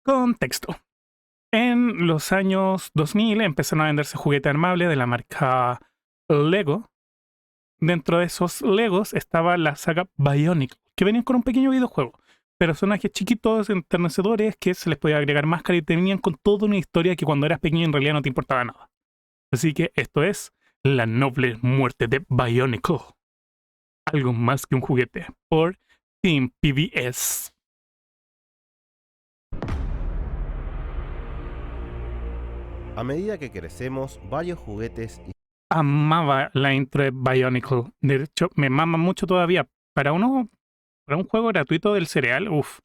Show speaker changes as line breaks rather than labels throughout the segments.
Contexto. En los años 2000 empezaron a venderse juguetes armables de la marca Lego. Dentro de esos Legos estaba la saga Bionicle, que venían con un pequeño videojuego. Personajes chiquitos, enternecedores, que se les podía agregar máscara y tenían con toda una historia que cuando eras pequeño en realidad no te importaba nada. Así que esto es La noble muerte de Bionicle. Algo más que un juguete, por Team PBS.
A medida que crecemos, varios juguetes
Amaba la intro de Bionicle. De hecho, me mama mucho todavía. Para un juego gratuito del cereal, uff.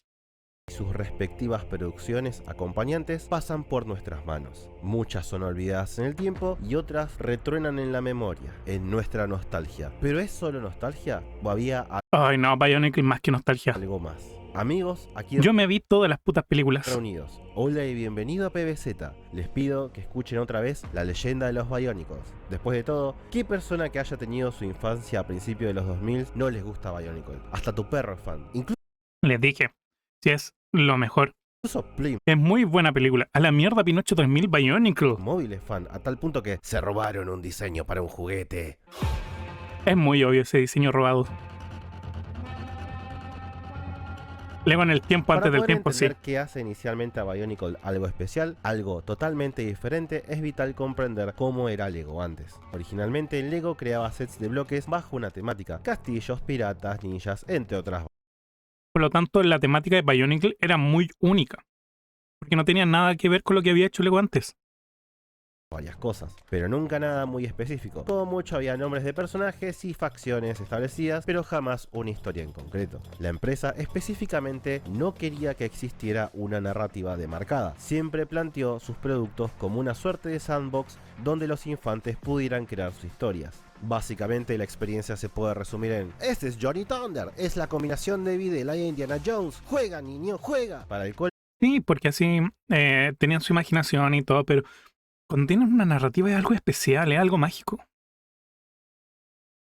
y sus respectivas producciones acompañantes pasan por nuestras manos. Muchas son olvidadas en el tiempo y otras retruenan en la memoria, en nuestra nostalgia. ¿Pero es solo nostalgia o había
Ay no, Bionicle más que nostalgia.
algo más? Amigos, aquí
Yo me vi todas las putas películas.
reunidos. Hola y bienvenido a PBZ. Les pido que escuchen otra vez la leyenda de los Bionicles. Después de todo, ¿qué persona que haya tenido su infancia a principios de los 2000 no les gusta Bionicle? Hasta tu perro es fan.
Les dije, si es lo mejor.
Incluso Plim
Es muy buena película. A la mierda Pinocho 3000 Bionicle.
Móvil es fan, a tal punto que se robaron un diseño para un juguete.
Es muy obvio ese diseño robado. Lego en el tiempo antes
Para
del
poder
tiempo, sí.
entender qué hace inicialmente a Bionicle algo especial, algo totalmente diferente, es vital comprender cómo era Lego antes. Originalmente Lego creaba sets de bloques bajo una temática: castillos, piratas, ninjas, entre otras
Por lo tanto, la temática de Bionicle era muy única. Porque no tenía nada que ver con lo que había hecho Lego antes.
varias cosas, pero nunca nada muy específico. Como mucho había nombres de personajes y facciones establecidas, pero jamás una historia en concreto. La empresa específicamente no quería que existiera una narrativa demarcada. Siempre planteó sus productos como una suerte de sandbox donde los infantes pudieran crear sus historias. Básicamente la experiencia se puede resumir en: este es Johnny Thunder, es la combinación de Videla y Indiana Jones, juega niño, juega, para el cual
Sí, porque así tenían su imaginación y todo, pero cuando tienen una narrativa es algo especial, es algo mágico.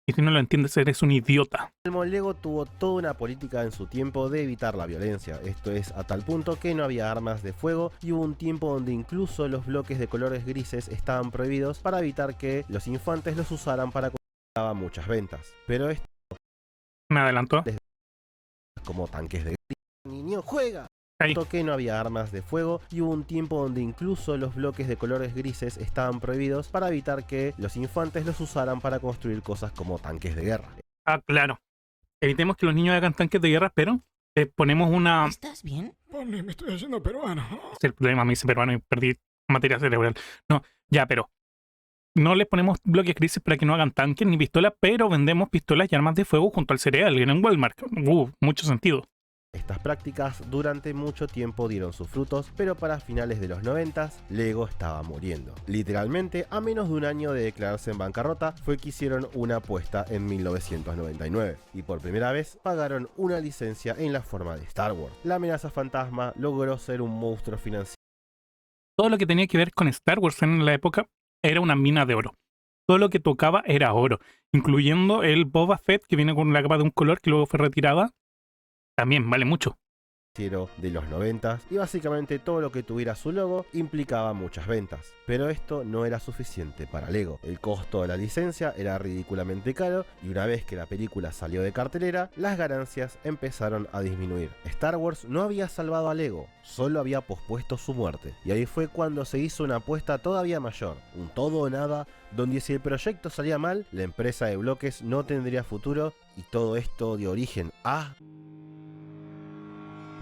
Y si no lo entiendes, eres un idiota.
el Lego tuvo toda una política en su tiempo de evitar la violencia. Esto es a tal punto que no había armas de fuego y hubo un tiempo donde incluso los bloques de colores grises estaban prohibidos para evitar que los infantes los usaran para conseguir muchas ventas. Pero esto
Me adelantó.
como tanques de guerra, niño juega.
Ahí.
Que no había armas de fuego y hubo un tiempo donde incluso los bloques de colores grises estaban prohibidos para evitar que los infantes los usaran para construir cosas como tanques de guerra.
Ah, claro. Evitemos que los niños hagan tanques de guerra, pero ponemos una...
¿Estás bien?
Pone, me estoy haciendo peruano.
Es el problema, me hice peruano y perdí materia cerebral. No, ya, pero... No les ponemos bloques grises para que no hagan tanques ni pistolas, pero vendemos pistolas y armas de fuego junto al cereal en Walmart. Mucho sentido.
Estas prácticas durante mucho tiempo dieron sus frutos, pero para finales de los 90 Lego estaba muriendo. Literalmente, a menos de un año de declararse en bancarrota, fue que hicieron una apuesta en 1999, y por primera vez pagaron una licencia en la forma de Star Wars. La amenaza fantasma logró ser un monstruo financiero.
Todo lo que tenía que ver con Star Wars en la época era una mina de oro. Todo lo que tocaba era oro, incluyendo el Boba Fett que viene con la capa de un color que luego fue retirada. También vale mucho.
De los 90 y básicamente todo lo que tuviera su logo implicaba muchas ventas, pero esto no era suficiente para Lego. El costo de la licencia era ridículamente caro y una vez que la película salió de cartelera, las ganancias empezaron a disminuir. Star Wars no había salvado a Lego, solo había pospuesto su muerte, y ahí fue cuando se hizo una apuesta todavía mayor, un todo o nada, donde si el proyecto salía mal, la empresa de bloques no tendría futuro, y todo esto dio origen a...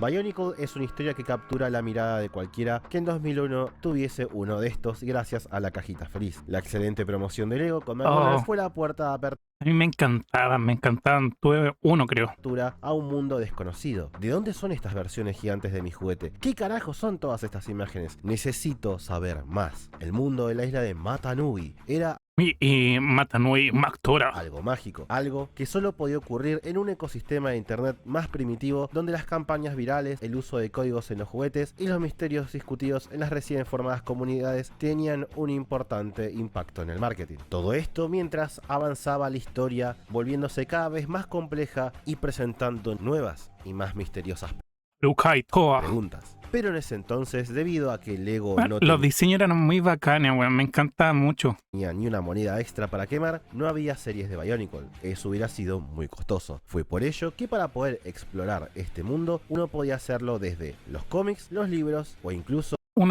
Bionicle es una historia que captura la mirada de cualquiera que en 2001 tuviese uno de estos gracias a la cajita feliz. La excelente promoción de Lego con McDonald's fue la puerta de apertura
A mí me encantaban. Tuve uno, creo.
a un mundo desconocido. ¿De dónde son estas versiones gigantes de mi juguete? ¿Qué carajos son todas estas imágenes? Necesito saber más. El mundo de la isla de Matanui era
Y Matanui Mactora.
algo mágico, algo que solo podía ocurrir en un ecosistema de internet más primitivo, donde las campañas virales, el uso de códigos en los juguetes y los misterios discutidos en las recién formadas comunidades tenían un importante impacto en el marketing. Todo esto mientras avanzaba la historia, volviéndose cada vez más compleja y presentando nuevas y más misteriosas
Lukai Toa.
preguntas. Pero en ese entonces, debido a que Lego
Bueno,
no
los diseños eran muy bacanes, weón. Me encanta mucho.
tenía ni una moneda extra para quemar, no había series de Bionicle. Eso hubiera sido muy costoso. Fue por ello que para poder explorar este mundo, uno podía hacerlo desde los cómics, los libros o incluso
Un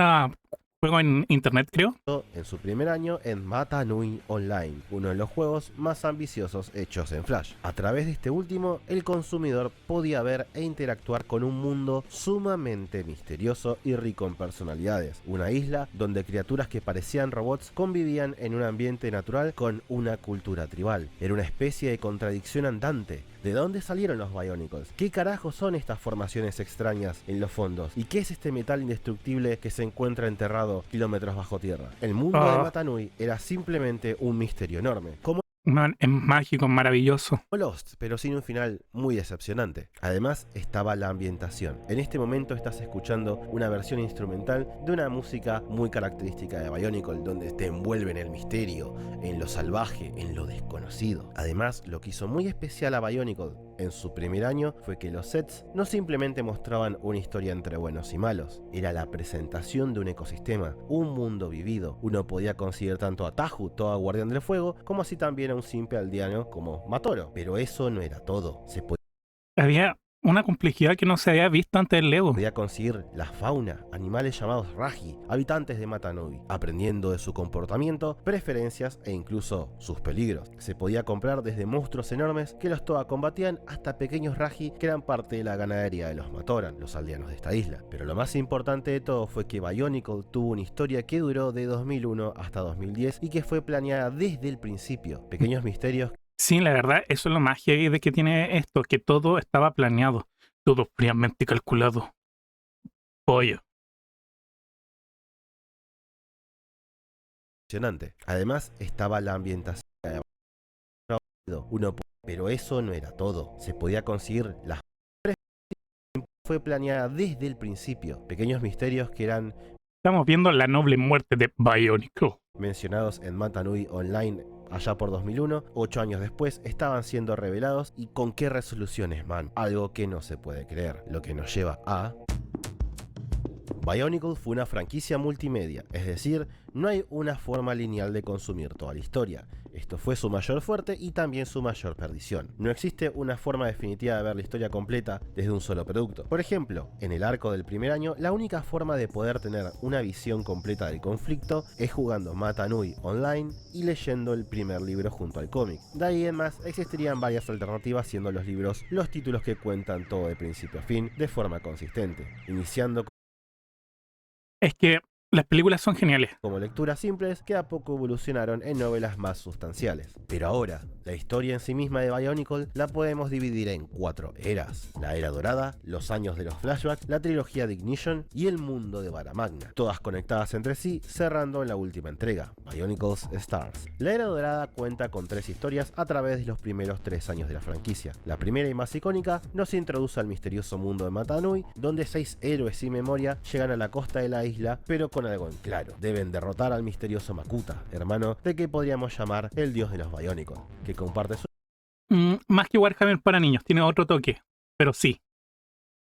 juego en internet, creo.
en su primer año en Mata Nui Online, uno de los juegos más ambiciosos hechos en Flash. A través de este último, el consumidor podía ver e interactuar con un mundo sumamente misterioso y rico en personalidades. Una isla donde criaturas que parecían robots convivían en un ambiente natural con una cultura tribal. Era una especie de contradicción andante. ¿De dónde salieron los Bionicles? ¿Qué carajos son estas formaciones extrañas en los fondos? ¿Y qué es este metal indestructible que se encuentra enterrado kilómetros bajo tierra? El mundo de Mata Nui era simplemente un misterio enorme. Como
Es mágico, maravilloso.
Lost, pero sin un final muy decepcionante. Además estaba la ambientación. En este momento estás escuchando una versión instrumental de una música muy característica de Bionicle, donde te envuelve en el misterio, en lo salvaje, en lo desconocido. Además, lo que hizo muy especial a Bionicle en su primer año fue que los sets no simplemente mostraban una historia entre buenos y malos, era la presentación de un ecosistema, un mundo vivido. Uno podía conseguir tanto a Tahu, toda guardián del fuego, como así también a un simple aldeano como Matoro. Pero eso no era todo. Se
Había una complejidad que no se había visto antes del Lego.
podía conseguir la fauna, animales llamados Raji, habitantes de Mata Nui, aprendiendo de su comportamiento, preferencias e incluso sus peligros. Se podía comprar desde monstruos enormes que los Toa combatían hasta pequeños Raji que eran parte de la ganadería de los Matoran, los aldeanos de esta isla. Pero lo más importante de todo fue que Bionicle tuvo una historia que duró de 2001 hasta 2010 y que fue planeada desde el principio. Pequeños misterios
Sí, la verdad, eso es lo más heavy de que tiene esto, que todo estaba planeado, todo fríamente calculado. Pollo.
impresionante. Además estaba la ambientación. Pero eso no era todo. Se podía conseguir las fue planeada desde el principio. Pequeños misterios que eran
Estamos viendo la noble muerte de Bionicle.
mencionados en Mata Nui Online allá por 2001, 8 años después estaban siendo revelados y con qué resoluciones, man. Algo que no se puede creer. Lo que nos lleva a... Bionicle fue una franquicia multimedia, es decir, no hay una forma lineal de consumir toda la historia. Esto fue su mayor fuerte y también su mayor perdición. No existe una forma definitiva de ver la historia completa desde un solo producto. Por ejemplo, en el arco del primer año, la única forma de poder tener una visión completa del conflicto es jugando Mata Nui Online y leyendo el primer libro junto al cómic. De ahí en más, existirían varias alternativas siendo los libros los títulos que cuentan todo de principio a fin de forma consistente, iniciando
Es que las películas son geniales.
como lecturas simples que a poco evolucionaron en novelas más sustanciales. Pero ahora, la historia en sí misma de Bionicle la podemos dividir en 4 eras: la era dorada, los años de los flashbacks, la trilogía de Ignition y el mundo de Vara Magna, todas conectadas entre sí, cerrando en la última entrega, Bionicle's Stars. La era dorada cuenta con 3 historias a través de los primeros 3 años de la franquicia. La primera y más icónica nos introduce al misterioso mundo de Mata Nui, donde 6 héroes sin memoria llegan a la costa de la isla, pero con algo en claro: deben derrotar al misterioso Makuta, hermano de que podríamos llamar el dios de los Bionicle, que comparte su
Más que Warhammer para niños, tiene otro toque, pero sí.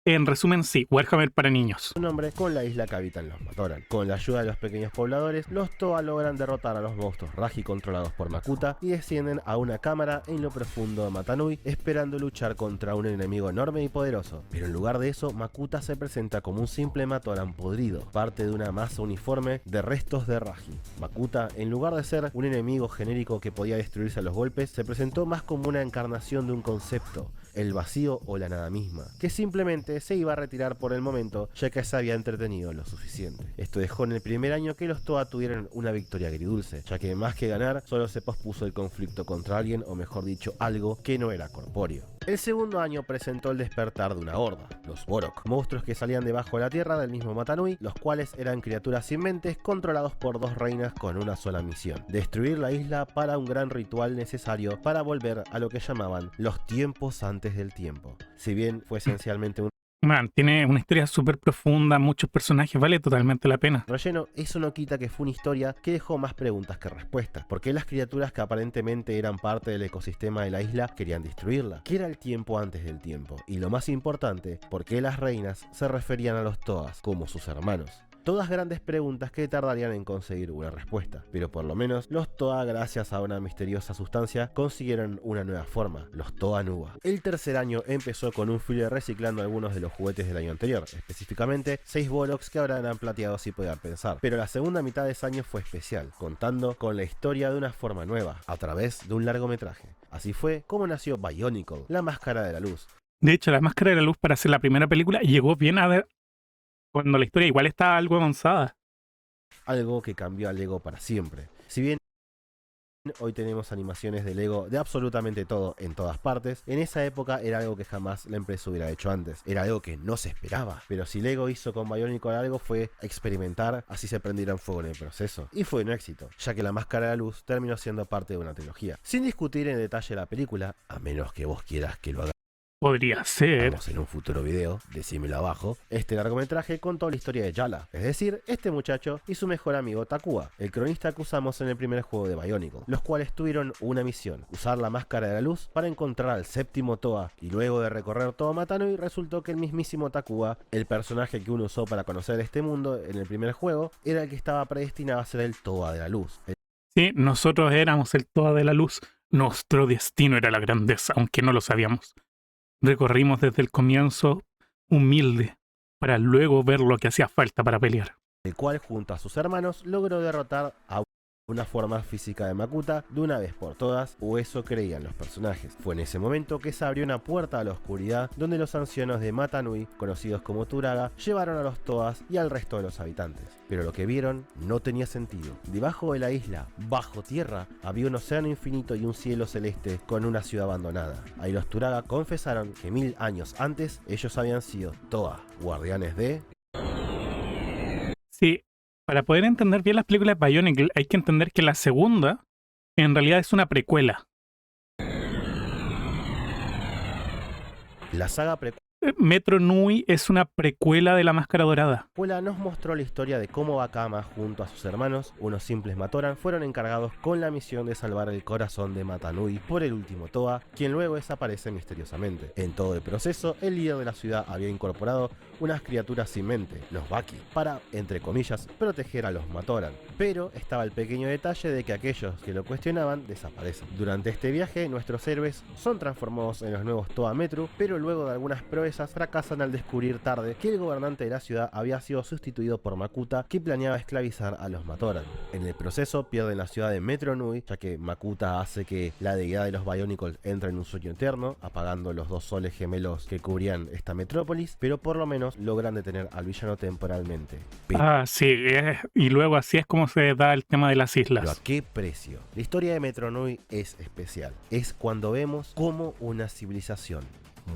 En resumen, sí, Warhammer para niños.
nombre con la isla que habitan los Matoran. Con la ayuda de los pequeños pobladores, los Toa logran derrotar a los monstruos Raji controlados por Makuta y descienden a una cámara en lo profundo de Mata Nui, esperando luchar contra un enemigo enorme y poderoso. Pero en lugar de eso, Makuta se presenta como un simple Matoran podrido, parte de una masa uniforme de restos de Raji. Makuta, en lugar de ser un enemigo genérico que podía destruirse a los golpes, se presentó más como una encarnación de un concepto: el vacío o la nada misma, que simplemente se iba a retirar por el momento ya que se había entretenido lo suficiente. Esto dejó en el primer año que los Toa tuvieran una victoria agridulce, ya que más que ganar, solo se pospuso el conflicto contra alguien, o mejor dicho, algo que no era corpóreo. El segundo año presentó el despertar de una horda, los Borok, monstruos que salían debajo de la tierra del mismo Mata Nui, los cuales eran criaturas sin mentes controlados por 2 reinas con una sola misión: destruir la isla para un gran ritual necesario para volver a lo que llamaban los tiempos antes del tiempo. Si bien fue esencialmente un
Man, tiene una historia súper profunda, muchos personajes, vale totalmente la pena.
Relleno, eso no quita que fue una historia que dejó más preguntas que respuestas. ¿Por qué las criaturas que aparentemente eran parte del ecosistema de la isla querían destruirla? ¿Qué era el tiempo antes del tiempo? Y lo más importante, ¿por qué las reinas se referían a los Toas como sus hermanos? Todas grandes preguntas que tardarían en conseguir una respuesta, pero por lo menos los Toa, gracias a una misteriosa sustancia, consiguieron una nueva forma, los Toa Nuba. El tercer año empezó con un filler reciclando algunos de los juguetes del año anterior, específicamente 6 Bollocks que ahora eran plateados y podían pensar, pero la segunda mitad de ese año fue especial, contando con la historia de una forma nueva, a través de un largometraje. Así fue como nació Bionicle, la máscara de la luz.
De hecho, la Máscara de la Luz para hacer la primera película llegó bien a ver cuando la historia igual está algo avanzada.
Algo que cambió a Lego para siempre. Si bien hoy tenemos animaciones de Lego de absolutamente todo en todas partes, en esa época era algo que jamás la empresa hubiera hecho antes. Era algo que no se esperaba. Pero si Lego hizo con Bionicle algo fue experimentar, así se prendiera en fuego en el proceso. Y fue un éxito, ya que la Máscara de la Luz terminó siendo parte de una trilogía. Sin discutir en detalle la película, a menos que vos quieras que lo haga
Podría ser.
en un futuro video, decímelo abajo, este largometraje contó la historia de Yala, es decir, este muchacho y su mejor amigo Takua, el cronista que usamos en el primer juego de Bionicle, los cuales tuvieron una misión, usar la Máscara de la Luz para encontrar al séptimo Toa, y luego de recorrer todo Matanui resultó que el mismísimo Takua, el personaje que uno usó para conocer este mundo en el primer juego, era el que estaba predestinado a ser el Toa de la Luz.
Sí, nosotros éramos el Toa de la Luz. Nuestro destino era la grandeza, aunque no lo sabíamos. Recorrimos desde el comienzo humilde, para luego ver lo que hacía falta para pelear.
El cual junto a sus hermanos logró derrotar a una forma física de Makuta de una vez por todas, o eso creían los personajes. Fue en ese momento que se abrió una puerta a la oscuridad donde los ancianos de Matanui, conocidos como Turaga, llevaron a los Toas y al resto de los habitantes. Pero lo que vieron no tenía sentido. Debajo de la isla, bajo tierra, había un océano infinito y un cielo celeste con una ciudad abandonada. Ahí los Turaga confesaron que 1000 años antes ellos habían sido Toa, guardianes de...
Sí, para poder entender bien las películas de Bionicle hay que entender que la segunda en realidad es una precuela.
La saga
Metro Nui es una precuela de La Máscara Dorada.
precuela nos mostró la historia de cómo Bakama junto a sus hermanos, unos simples Matoran, fueron encargados con la misión de salvar el corazón de Matanui por el último Toa, quien luego desaparece misteriosamente. En todo el proceso, el líder de la ciudad había incorporado unas criaturas sin mente, los Baki, para, entre comillas, proteger a los Matoran. Pero estaba el pequeño detalle de que aquellos que lo cuestionaban desaparecen. Durante este viaje, nuestros héroes son transformados en los nuevos Toa Metru, pero luego de algunas proezas fracasan al descubrir tarde que el gobernante de la ciudad había sido sustituido por Makuta, que planeaba esclavizar a los Matoran. En el proceso pierden la ciudad de Metro Nui, ya que Makuta hace que la deidad de los Bionicles entre en un sueño eterno, apagando los 2 soles gemelos que cubrían esta metrópolis, pero por lo menos logran detener al villano temporalmente.
Sí, y luego así es como se da el tema de las
¿Pero a
islas.
qué precio? La historia de Metro Nui es especial. Es cuando vemos cómo una civilización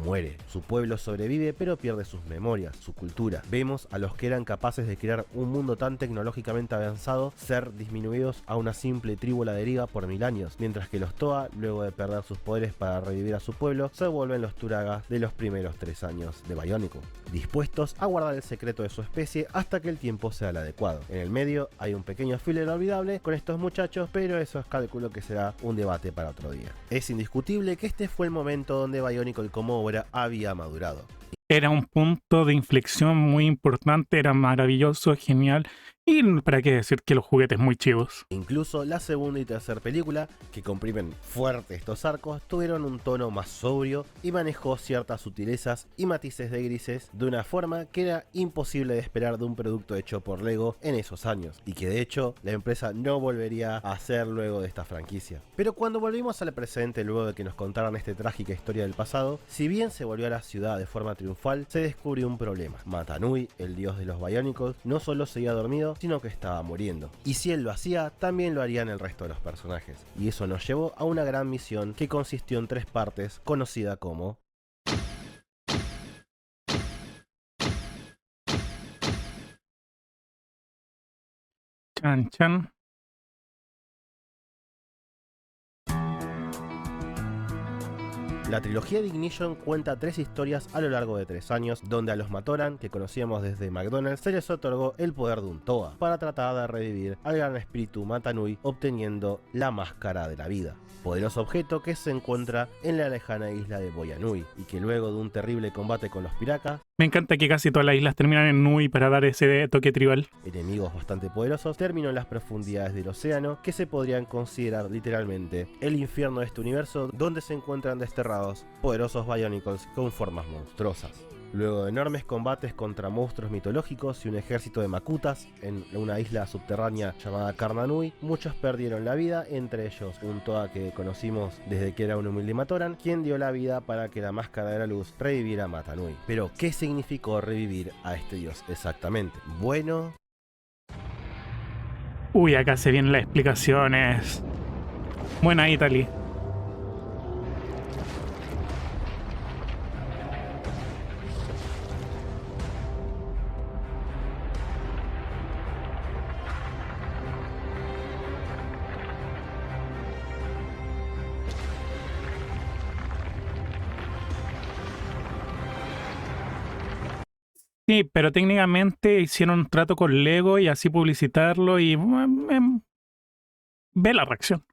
muere. Su pueblo sobrevive pero pierde sus memorias, su cultura. Vemos a los que eran capaces de crear un mundo tan tecnológicamente avanzado ser disminuidos a una simple tribu a la deriva por 1000 años, mientras que los Toa, luego de perder sus poderes para revivir a su pueblo, se vuelven los Turaga de los primeros 3 años de Bionicle, dispuestos a guardar el secreto de su especie hasta que el tiempo sea el adecuado. En el medio hay un pequeño filler olvidable con estos muchachos, pero eso es cálculo que será un debate para otro día. Es indiscutible que este fue el momento donde Bionicle como obra había madurado.
Era un punto de inflexión muy importante, era maravilloso, genial. Y para qué decir que los juguetes muy chivos.
Incluso la segunda y tercera película, que comprimen fuerte estos arcos, tuvieron un tono más sobrio y manejó ciertas sutilezas y matices de grises de una forma que era imposible de esperar de un producto hecho por Lego en esos años, y que de hecho la empresa no volvería a hacer luego de esta franquicia. Pero cuando volvimos al presente luego de que nos contaran esta trágica historia del pasado, si bien se volvió a la ciudad de forma triunfal, se descubrió un problema. Matanui, el dios de los Bionicles, no solo seguía dormido, sino que estaba muriendo. Y si él lo hacía, también lo harían el resto de los personajes. Y eso nos llevó a una gran misión que consistió en 3 partes, conocida como
Chan chan.
La trilogía de Ignition cuenta 3 historias a lo largo de 3 años, donde a los Matoran, que conocíamos desde McDonald's, se les otorgó el poder de un Toa, para tratar de revivir al gran espíritu Mata Nui obteniendo la máscara de la vida. Poderoso objeto que se encuentra en la lejana isla de Boyanui, y que luego de un terrible combate con los piracas,
Me encanta que casi todas las islas terminan en Nui para dar ese toque tribal.
enemigos bastante poderosos, terminó en las profundidades del océano, que se podrían considerar literalmente el infierno de este universo, donde se encuentran desterrados poderosos Bionicles con formas monstruosas. Luego de enormes combates contra monstruos mitológicos y un ejército de makutas en una isla subterránea llamada Karnanui, muchos perdieron la vida, entre ellos un Toa que conocimos desde que era un humilde Matoran, quien dio la vida para que la máscara de la luz reviviera a Mata Nui. Pero, ¿qué significó revivir a este dios exactamente? Bueno...
Uy, acá se vienen las explicaciones. Buena, Italy. Sí, pero técnicamente hicieron un trato con Lego y así publicitarlo y ve la reacción.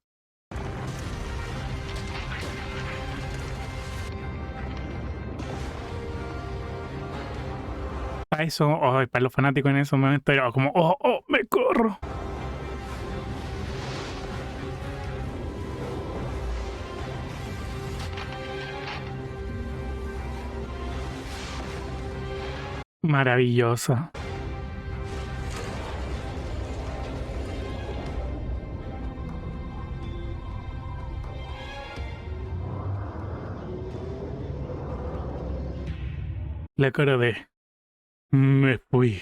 Para eso, para los fanáticos en ese momento era como, me corro. Maravillosa. La cara de... Me fui.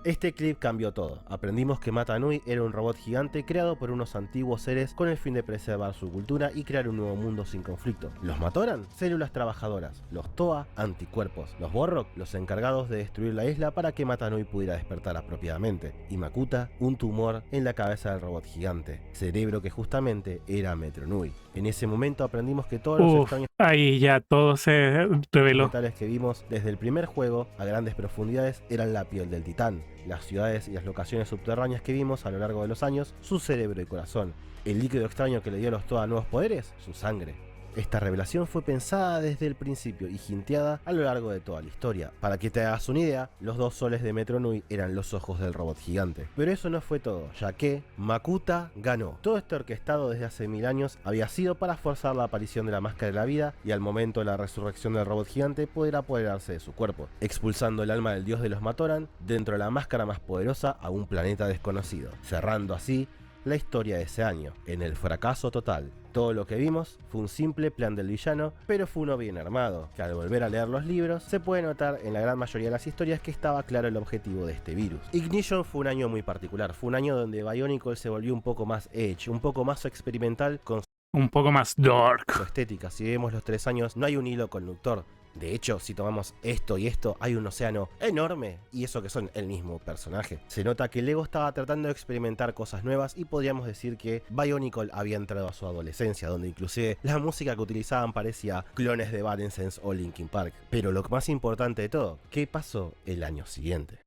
Este clip cambió todo. Aprendimos que Mata Nui era un robot gigante creado por unos antiguos seres con el fin de preservar su cultura y crear un nuevo mundo sin conflicto. Los Matoran, células trabajadoras. Los Toa, anticuerpos. Los Borrok, los encargados de destruir la isla para que Mata Nui pudiera despertar apropiadamente. Y Makuta, un tumor en la cabeza del robot gigante. Cerebro que justamente era Metro Nui. En ese momento aprendimos que todos los extraños
ahí ya todo se reveló.
metales que vimos desde el primer juego a grandes profundidades eran la piel del titán, las ciudades y las locaciones subterráneas que vimos a lo largo de los años, su cerebro y corazón, el líquido extraño que le dio a los Toa nuevos poderes, su sangre. Esta revelación fue pensada desde el principio y hinteada a lo largo de toda la historia. Para que te hagas una idea, los 2 soles de Metro Nui eran los ojos del robot gigante. Pero eso no fue todo, ya que Makuta ganó. Todo esto orquestado desde hace 1000 años había sido para forzar la aparición de la máscara de la vida y al momento de la resurrección del robot gigante poder apoderarse de su cuerpo, expulsando el alma del dios de los Matoran dentro de la máscara más poderosa a un planeta desconocido, cerrando así la historia de ese año, en el fracaso total. Todo lo que vimos fue un simple plan del villano, pero fue uno bien armado, que al volver a leer los libros se puede notar en la gran mayoría de las historias que estaba claro el objetivo de este virus. Ignition fue un año muy particular, fue un año donde Bionicle se volvió un poco más edge, un poco más experimental con
un poco más dark.
su estética. Si vemos los 3 años no hay un hilo conductor. De hecho, si tomamos esto y esto, hay un océano enorme, y eso que son el mismo personaje. Se nota que Lego estaba tratando de experimentar cosas nuevas y podríamos decir que Bionicle había entrado a su adolescencia, donde inclusive la música que utilizaban parecía clones de Evanescence o Linkin Park. Pero lo más importante de todo, ¿qué pasó el año siguiente?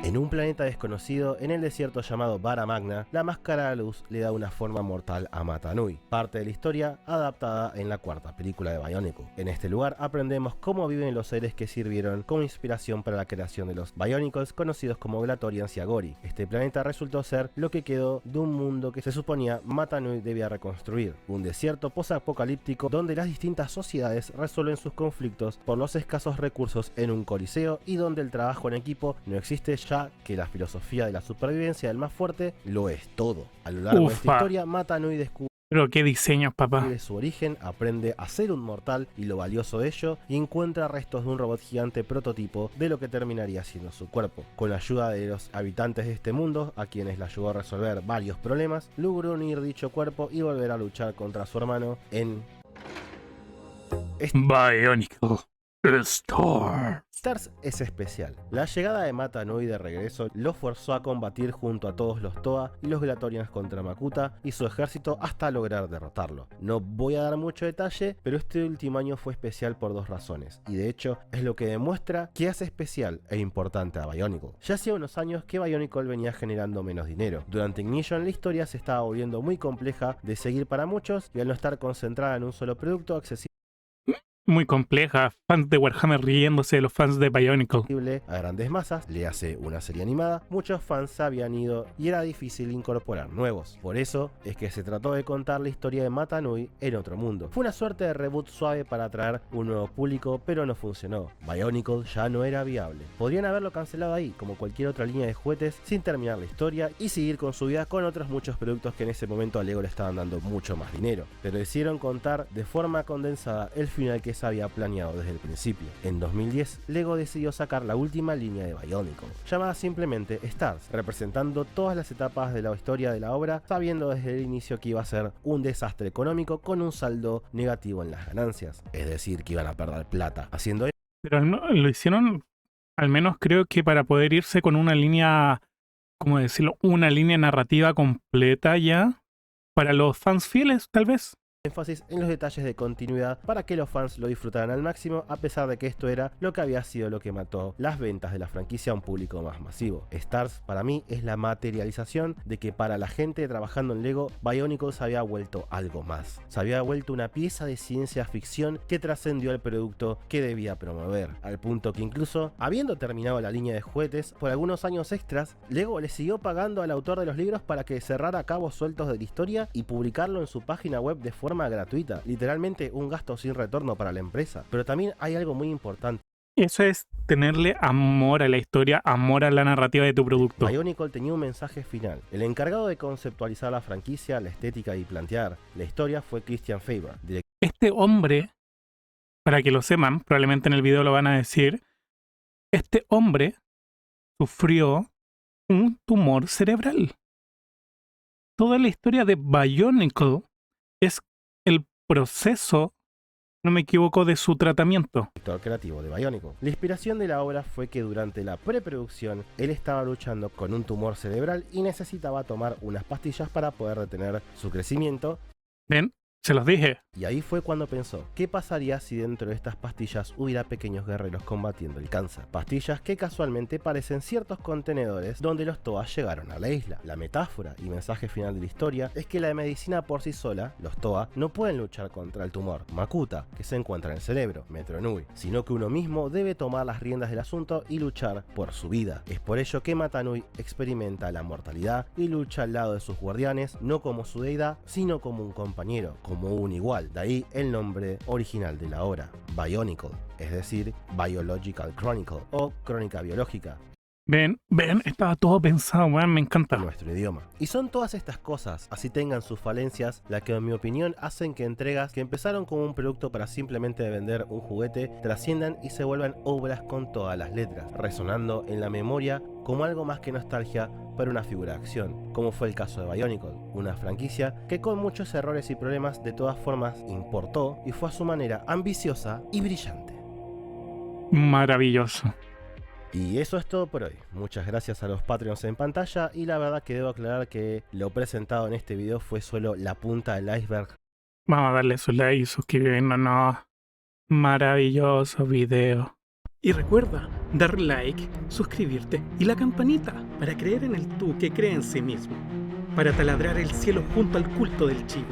En un planeta desconocido, en el desierto llamado Vara Magna, la máscara de la luz le da una forma mortal a Mata Nui, parte de la historia adaptada en la 4ª película de Bionicle. En este lugar aprendemos cómo viven los seres que sirvieron como inspiración para la creación de los Bionicles conocidos como Glatorians y Agori. Este planeta resultó ser lo que quedó de un mundo que se suponía Mata Nui debía reconstruir, un desierto posapocalíptico donde las distintas sociedades resuelven sus conflictos por los escasos recursos en un coliseo y donde el trabajo en equipo no existe, ya que la filosofía de la supervivencia del más fuerte lo es todo. A lo largo de esta historia, Mata Nui descubre
Pero qué diseños, papá.
de su origen, aprende a ser un mortal y lo valioso de ello, y encuentra restos de un robot gigante prototipo de lo que terminaría siendo su cuerpo. Con la ayuda de los habitantes de este mundo, a quienes le ayudó a resolver varios problemas, logró unir dicho cuerpo y volver a luchar contra su hermano en
Bionicle. Star.
Stars es especial. La llegada de Mata Nui de regreso lo forzó a combatir junto a todos los Toa y los Glatorians contra Makuta y su ejército hasta lograr derrotarlo. No voy a dar mucho detalle, pero este último año fue especial por dos razones, y de hecho es lo que demuestra qué hace especial e importante a Bionicle. Ya hacía unos años que Bionicle venía generando menos dinero. Durante Ignition la historia se estaba volviendo muy compleja de seguir para muchos y al no estar concentrada en un solo producto accesible
Muy compleja, fans de Warhammer riéndose de los fans de Bionicle.
a grandes masas, le hace una serie animada, muchos fans se habían ido y era difícil incorporar nuevos. Por eso es que se trató de contar la historia de Mata Nui en otro mundo. Fue una suerte de reboot suave para atraer un nuevo público, pero no funcionó. Bionicle ya no era viable. Podrían haberlo cancelado ahí, como cualquier otra línea de juguetes, sin terminar la historia y seguir con su vida con otros muchos productos que en ese momento a Lego le estaban dando mucho más dinero. Pero decidieron contar de forma condensada el final que se había planeado desde el principio. En 2010, Lego decidió sacar la última línea de Bionicle, llamada simplemente Stars, representando todas las etapas de la historia de la obra, sabiendo desde el inicio que iba a ser un desastre económico con un saldo negativo en las ganancias, es decir, que iban a perder plata. Haciendo
Pero lo hicieron, al menos creo que para poder irse con una línea, ¿cómo decirlo? Una línea narrativa completa ya, para los fans fieles, tal vez.
énfasis en los detalles de continuidad para que los fans lo disfrutaran al máximo, a pesar de que esto era lo que había sido lo que mató las ventas de la franquicia a un público más masivo. Stars para mí es la materialización de que para la gente trabajando en Lego, Bionicle se había vuelto algo más. Se había vuelto una pieza de ciencia ficción que trascendió el producto que debía promover, al punto que incluso, habiendo terminado la línea de juguetes, por algunos años extras, Lego le siguió pagando al autor de los libros para que cerrara cabos sueltos de la historia y publicarlo en su página web de forma gratuita, literalmente un gasto sin retorno para la empresa. Pero también hay algo muy importante.
Eso es tenerle amor a la historia, amor a la narrativa de tu producto.
Bionicle tenía un mensaje final. El encargado de conceptualizar la franquicia, la estética y plantear la historia fue Christian Faber.
Este hombre, para que lo sepan, probablemente en el video lo van a decir, este hombre sufrió un tumor cerebral. Toda la historia de Bionicle es el proceso, no me equivoco, de su tratamiento.
Director creativo de Bionicle. La inspiración de la obra fue que durante la preproducción él estaba luchando con un tumor cerebral y necesitaba tomar unas pastillas para poder detener su crecimiento.
¿Ven? Se los dije.
Y ahí fue cuando pensó, ¿qué pasaría si dentro de estas pastillas hubiera pequeños guerreros combatiendo el cáncer? Pastillas que casualmente parecen ciertos contenedores donde los Toa llegaron a la isla. La metáfora y mensaje final de la historia es que la medicina por sí sola, los Toa, no pueden luchar contra el tumor, Makuta, que se encuentra en el cerebro, Metro Nui, sino que uno mismo debe tomar las riendas del asunto y luchar por su vida. Es por ello que Mata Nui experimenta la mortalidad y lucha al lado de sus guardianes, no como su deidad, sino como un compañero, como un igual. De ahí el nombre original de la obra, Bionicle, es decir, Biological Chronicle o Crónica Biológica.
Ven, estaba todo pensado, man, me encanta.
Nuestro idioma. Y son todas estas cosas, así tengan sus falencias, las que en mi opinión hacen que entregas que empezaron como un producto para simplemente vender un juguete, trasciendan y se vuelvan obras con todas las letras, resonando en la memoria como algo más que nostalgia para una figura de acción, como fue el caso de Bionicle, una franquicia que con muchos errores y problemas de todas formas importó y fue a su manera ambiciosa y brillante.
Maravilloso.
Y eso es todo por hoy. Muchas gracias a los Patreons en pantalla y la verdad que debo aclarar que lo presentado en este video fue solo la punta del iceberg.
Vamos a darle su like y suscribirnos. Maravilloso video. Y recuerda, dar like, suscribirte y la campanita para creer en el tú que cree en sí mismo. Para taladrar el cielo junto al culto del chivo.